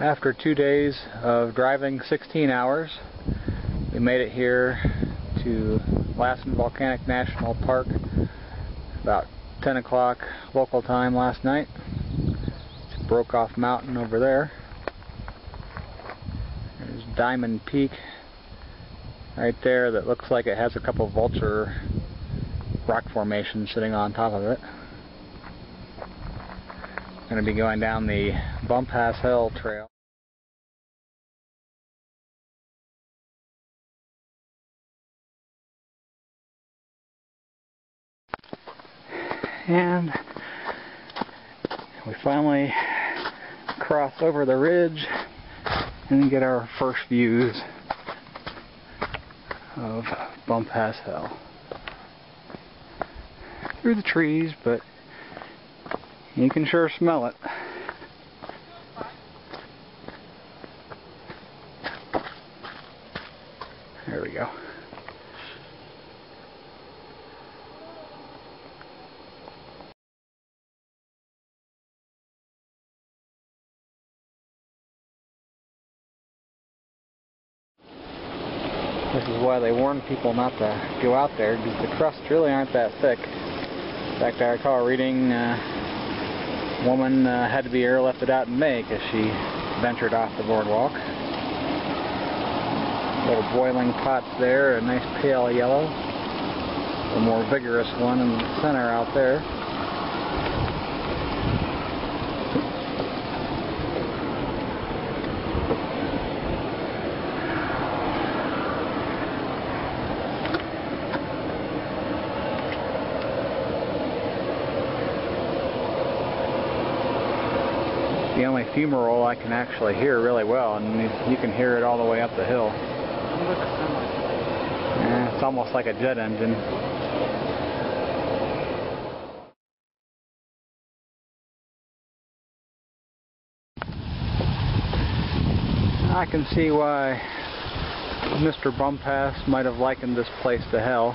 After 2 days of driving 16 hours, we made it here to Lassen Volcanic National Park about 10 o'clock local time last night. It's a broke off mountain over there. There's Diamond Peak right there that looks like it has a couple vulture rock formations sitting on top of it. I'm going to be going down the Bumpass Hill trail. And we finally cross over the ridge and get our first views of Bumpass Hill. Through the trees, but you can sure smell it. There we go. This is why they warn people not to go out there, because the crusts really aren't that thick. In fact, I recall reading a woman had to be airlifted out in May because she ventured off the boardwalk. Little boiling pots there, a nice pale yellow. A more vigorous one in the center out there. The only fumarole I can actually hear really well, and you can hear it all the way up the hill. Yeah, it's almost like a jet engine. I can see why Mr. Bumpass might have likened this place to hell.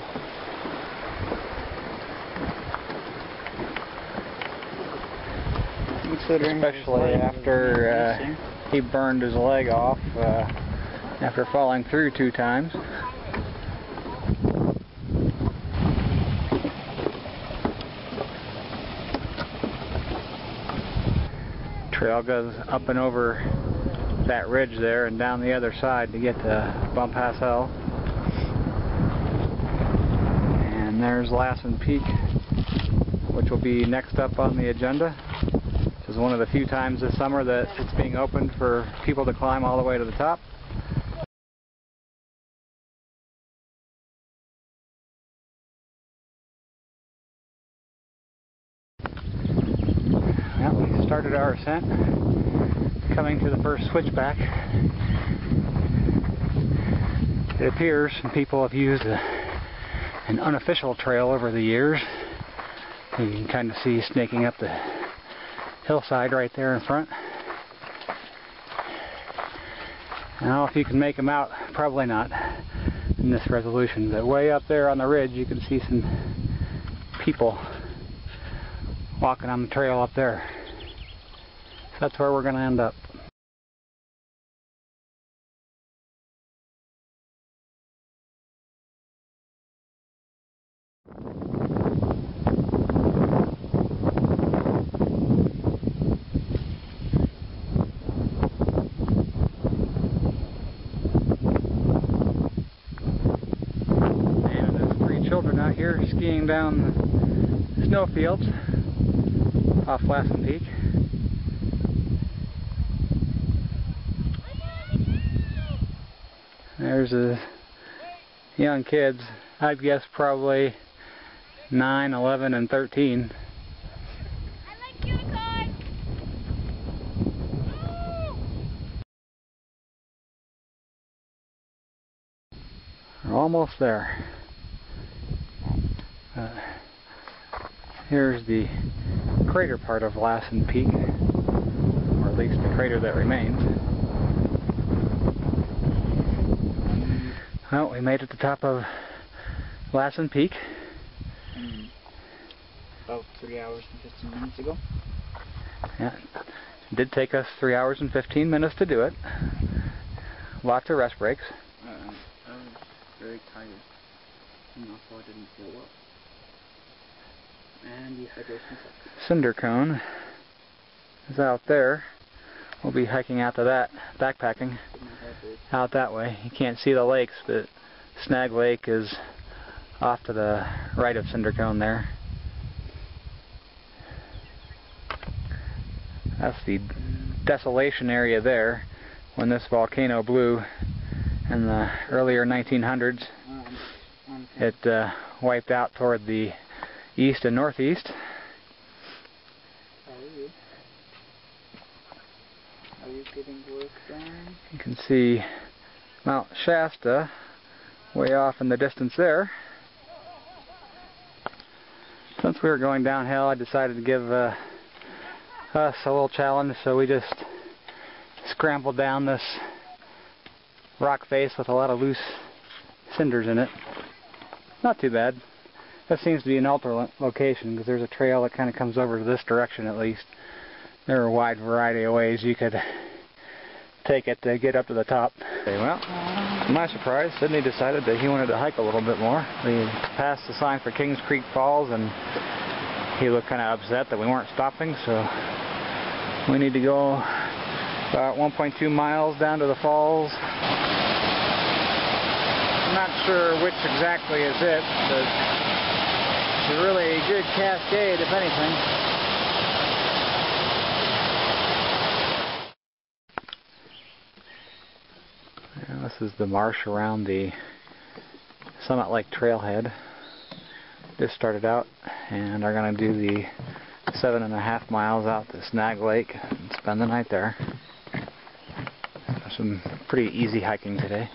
Especially after he burned his leg off after falling through 2 times. Trail goes up and over that ridge there and down the other side to get to Bumpass Hill. And there's Lassen Peak, which will be next up on the agenda. This is one of the few times this summer that it's being opened for people to climb all the way to the top. Well, we started our ascent, coming to the first switchback. It appears some people have used an unofficial trail over the years. You can kind of see snaking up the hillside right there in front. I don't know if you can make them out, probably not in this resolution, but way up there on the ridge you can see some people walking on the trail up there. So that's where we're going to end up. Children out here skiing down the snowfields off Lassen Peak. There's a young kids, I'd guess probably 9, 11, and 13. I like unicorns! We're almost there. Here's the crater part of Lassen Peak, or at least the crater that remains. Well, we made it to the top of Lassen Peak. About 3 hours and 15 minutes ago. Yeah, It did take us 3 hours and 15 minutes to do it. Lots of rest breaks. I was very tired. And also I didn't feel well. And dehydration sucks. Cinder Cone is out there. We'll be hiking out to that, backpacking out that way. You can't see the lakes, but Snag Lake is off to the right of Cinder Cone there. That's the desolation area there when this volcano blew in the earlier 1900s. It wiped out toward the east and northeast. Are you getting work done? You can see Mount Shasta way off in the distance there. Since we were going downhill, I decided to give us a little challenge, so we just scrambled down this rock face with a lot of loose cinders in it. Not too bad. That seems to be an alternate location because there's a trail that kind of comes over to this direction at least. There are a wide variety of ways you could take it to get up to the top. Okay, well, to my surprise, Sydney decided that he wanted to hike a little bit more. We passed the sign for Kings Creek Falls and he looked kind of upset that we weren't stopping, so we need to go about 1.2 miles down to the falls. I'm not sure which exactly is it, but it's a really good cascade, if anything. Yeah, this is the marsh around the Summit Lake trailhead. Just started out and are going to do the 7.5 miles out to Snag Lake and spend the night there. Some pretty easy hiking today.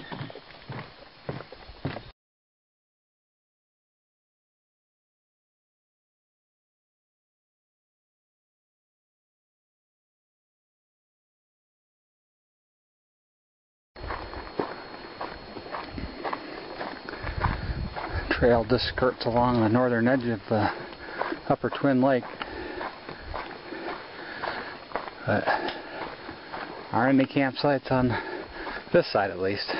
Trail just skirts along the northern edge of the Upper Twin Lake, but aren't any campsites on this side at least.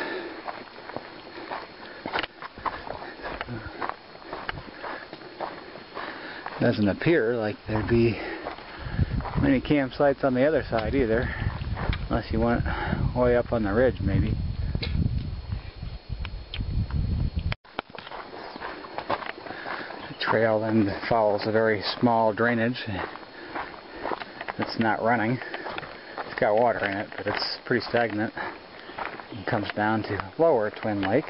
Doesn't appear like there'd be many campsites on the other side either, unless you went way up on the ridge maybe. Trail then follows a very small drainage. It's not running. It's got water in it, but it's pretty stagnant. It comes down to Lower Twin Lake.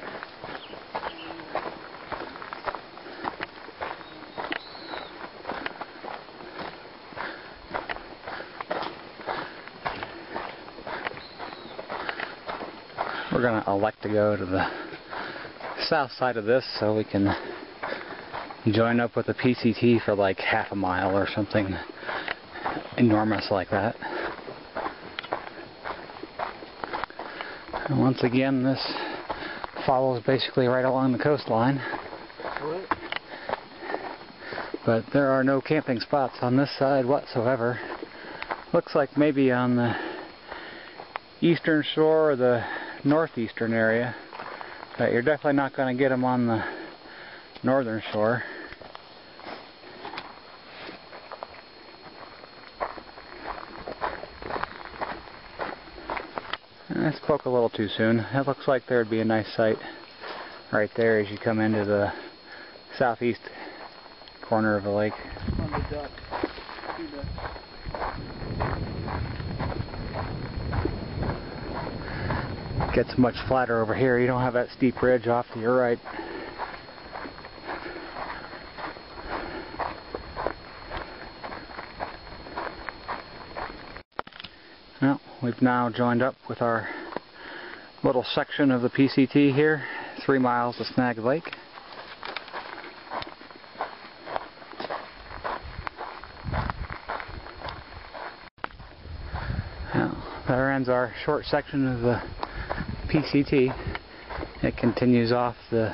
We're going to elect to go to the south side of this so we can join up with the PCT for like half a mile or something enormous like that. And once again, this follows basically right along the coastline. But there are no camping spots on this side whatsoever. Looks like maybe on the eastern shore or the northeastern area, but you're definitely not going to get them on the northern shore. And I spoke a little too soon. It looks like there would be a nice site right there as you come into the southeast corner of the lake. On the duck. It gets much flatter over here. You don't have that steep ridge off to your right. Well, we've now joined up with our little section of the PCT here, 3 miles to Snag Lake. Now, there ends our short section of the PCT. It continues off the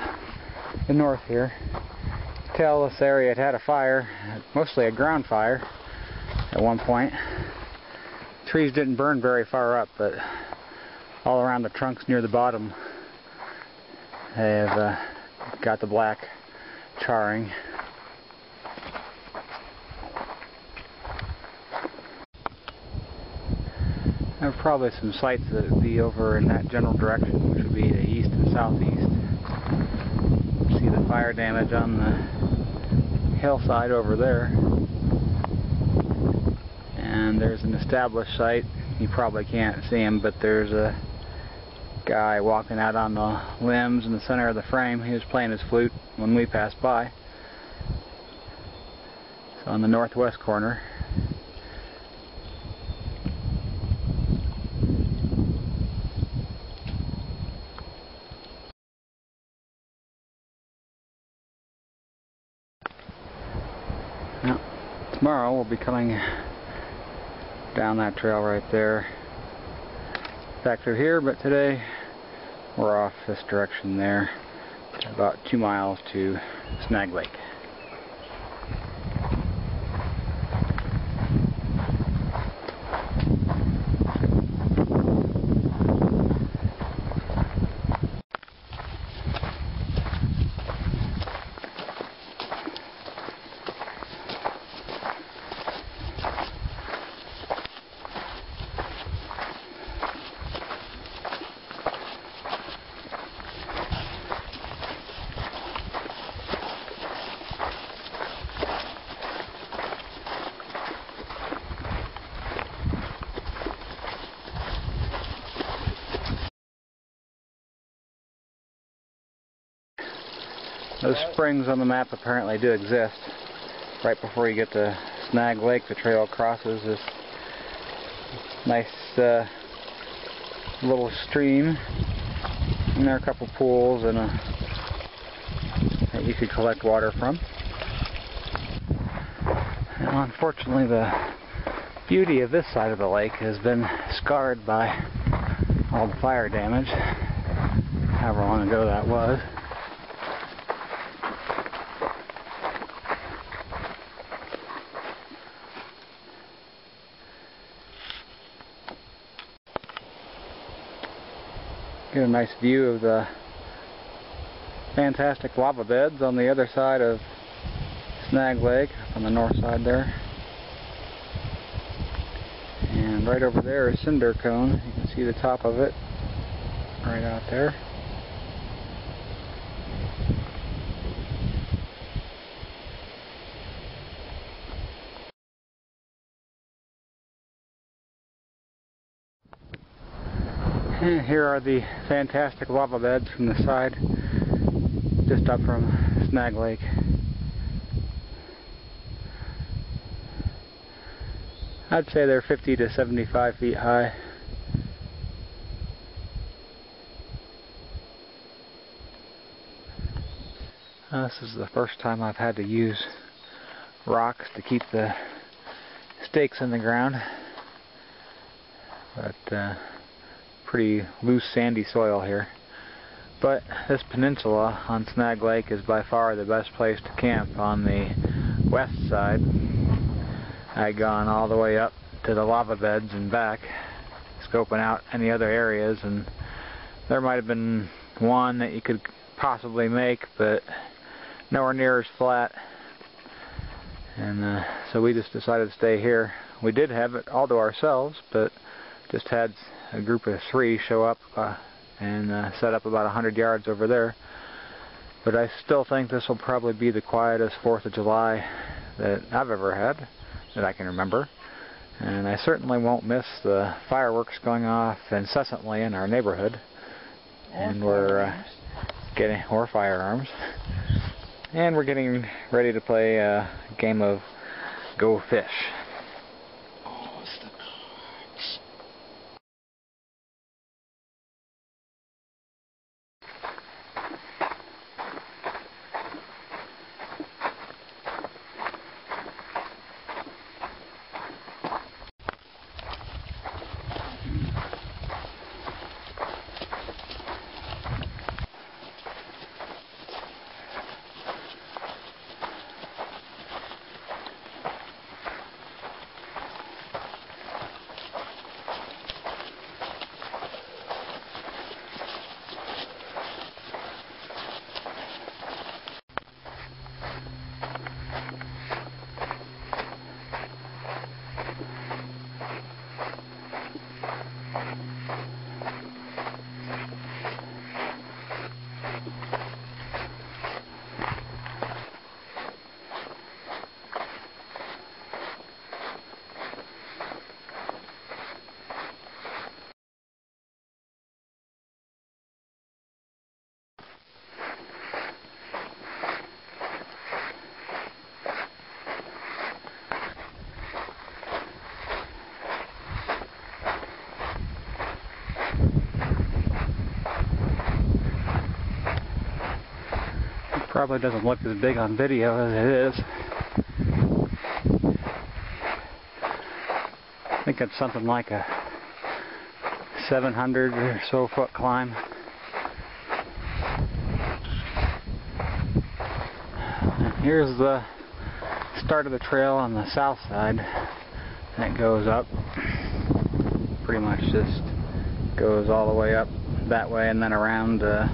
north here. You can tell this area had a fire, mostly a ground fire at one point. trees didn't burn very far up, but all around the trunks near the bottom have got the black charring. There are probably some sites that would be over in that general direction, which would be the east and southeast. See the fire damage on the hillside over there. And there's an established site. You probably can't see him, but there's a guy walking out on the limbs in the center of the frame. He was playing his flute when we passed by. So on the northwest corner. Now, tomorrow we'll be coming down that trail right there, back through here, but today we're off this direction there, about 2 miles to Snag Lake. Those springs on the map apparently do exist. Right before you get to Snag Lake, the trail crosses this nice little stream. And there are a couple pools and that you could collect water from. Now, unfortunately, the beauty of this side of the lake has been scarred by all the fire damage, however long ago that was. Get a nice view of the fantastic lava beds on the other side of Snag Lake, on the north side there. And right over there is Cinder Cone. You can see the top of it right out there. And here are the fantastic lava beds from the side, just up from Snag Lake. I'd say they're 50 to 75 feet high. This is the first time I've had to use rocks to keep the stakes in the ground, but pretty loose sandy soil here. But this peninsula on Snag Lake is by far the best place to camp on the west side. I'd gone all the way up to the lava beds and back, scoping out any other areas, and there might have been one that you could possibly make, but nowhere near as flat. And so we just decided to stay here. We did have it all to ourselves, but just had a group of 3 show up and set up about 100 yards over there. But I still think this will probably be the quietest 4th of July that I've ever had, that I can remember. And I certainly won't miss the fireworks going off incessantly in our neighborhood. And we're getting more firearms. And we're getting ready to play a game of Go Fish. probably doesn't look as big on video as it is. I think it's something like a 700 or so foot climb. And here's the start of the trail on the south side. And it goes up. Pretty much just goes all the way up that way and then around the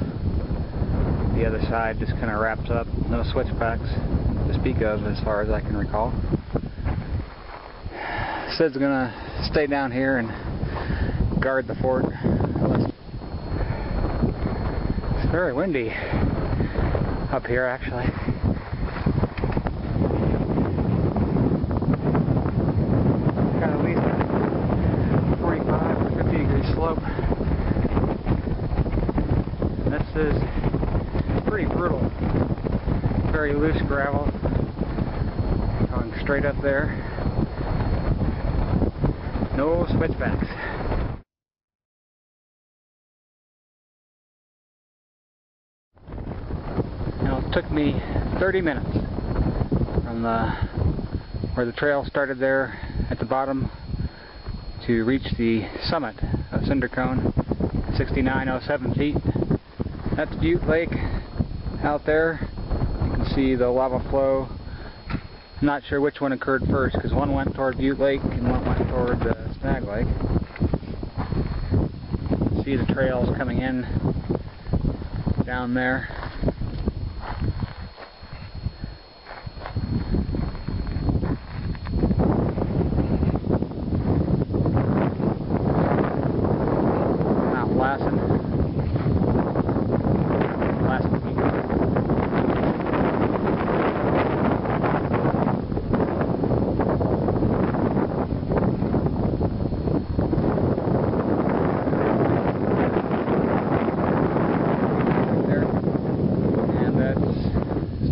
other side. Just kind of wraps up. No switchbacks to speak of as far as I can recall. Sid's gonna stay down here and guard the fort. It's very windy up here actually. Got at least a 45 or 50 degree slope. And this is pretty brutal. Very loose gravel. Going straight up there. No switchbacks. Now it took me 30 minutes from where the trail started there at the bottom to reach the summit of Cinder Cone, 6907 feet. That's Butte Lake out there. You can see the lava flow. I'm not sure which one occurred first because one went toward Butte Lake and one went toward Snag Lake. See the trails coming in down there. Mount Lassen Peak.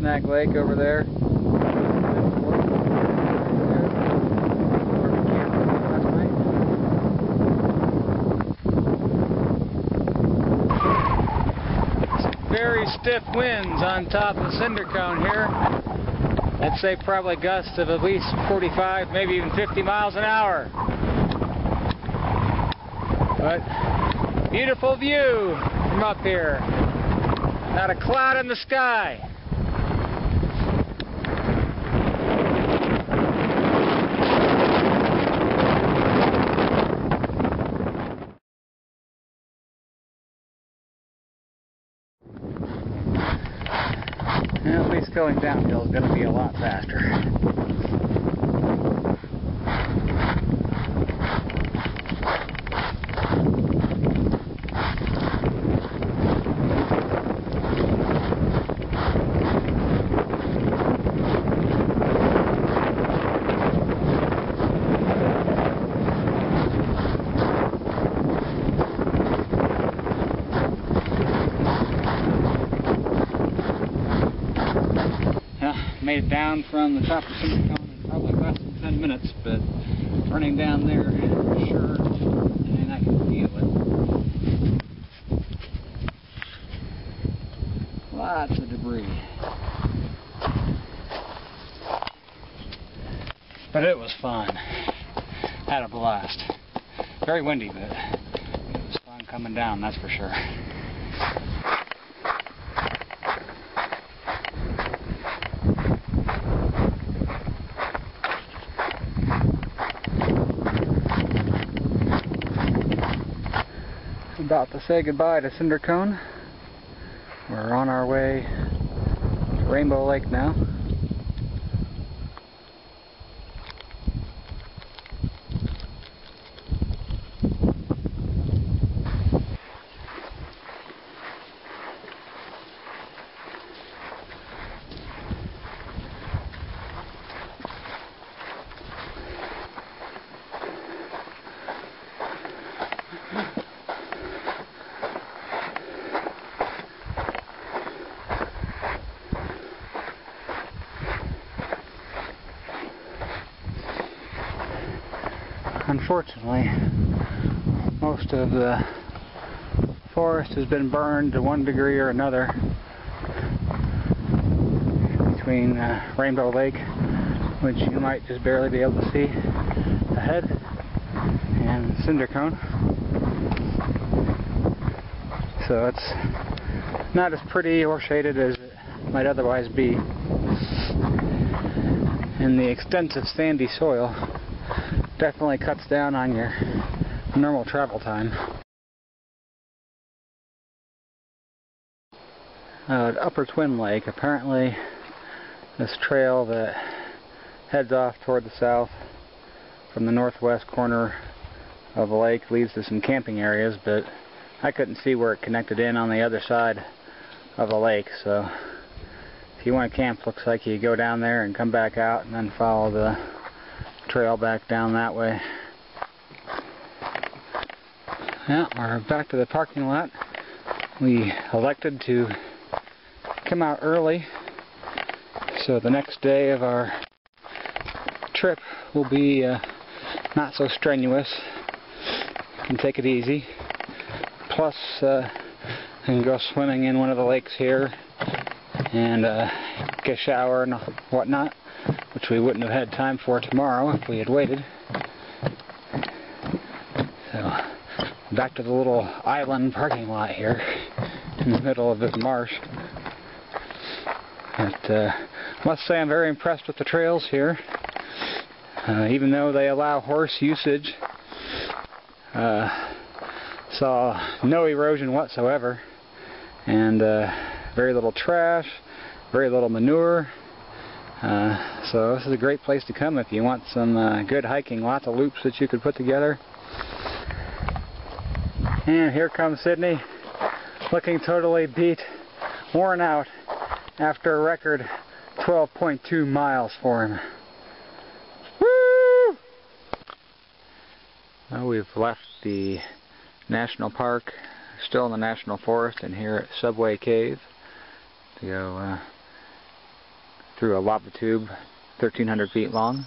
Snag Lake over there. Very stiff winds on top of the Cinder Cone here. I'd say probably gusts of at least 45, maybe even 50 miles an hour. But beautiful view from up here. Not a cloud in the sky. At least going downhill is going to be a lot faster. Made it down from the top of Cinder Cone in probably less than 10 minutes, but running down there, sure, and I can feel it. Lots of debris. But it was fun. Had a blast. Very windy, but it was fun coming down, that's for sure. About to say goodbye to Cinder Cone. We're on our way to Rainbow Lake now. Unfortunately, most of the forest has been burned to one degree or another. between Rainbow Lake, which you might just barely be able to see ahead, and Cinder Cone. So it's not as pretty or shaded as it might otherwise be. And the extensive sandy soil definitely cuts down on your normal travel time. At Upper Twin Lake, apparently this trail that heads off toward the south from the northwest corner of the lake leads to some camping areas, but I couldn't see where it connected in on the other side of the lake. So if you want to camp, looks like you go down there and come back out and then follow the trail back down that way. Now we're back to the parking lot. We elected to come out early, so the next day of our trip will be not so strenuous. And take it easy. Plus, I can go swimming in one of the lakes here and get a shower and whatnot, which we wouldn't have had time for tomorrow if we had waited. So, back to the little island parking lot here in the middle of this marsh. But must say I'm very impressed with the trails here. Even though they allow horse usage, saw no erosion whatsoever, and very little trash, very little manure. So this is a great place to come if you want some good hiking, lots of loops that you could put together. And here comes Sydney, looking totally beat, worn out, after a record 12.2 miles for him. Woo! Well, we've left the national park, still in the national forest, and here at Subway Cave to go through a lava tube 1,300 feet long.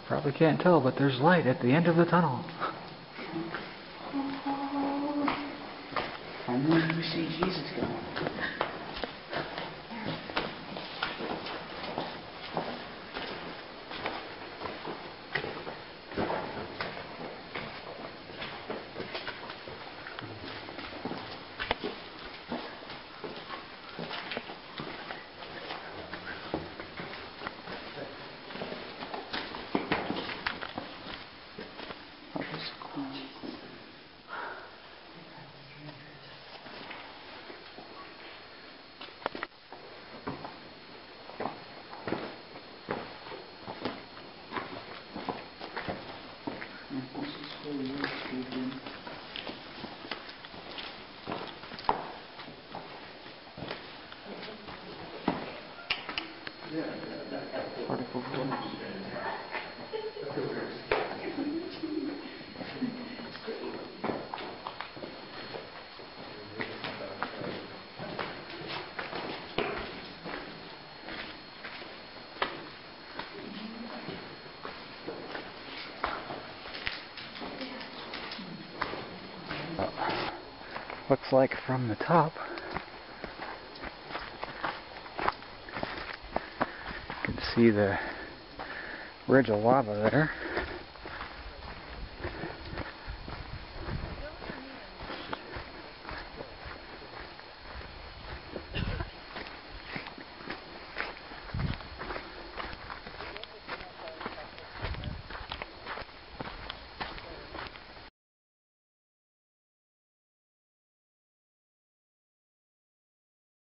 Probably can't tell, but there's light at the end of the tunnel. I wonder where we see Jesus go. Looks like from the top you can see the ridge of lava there.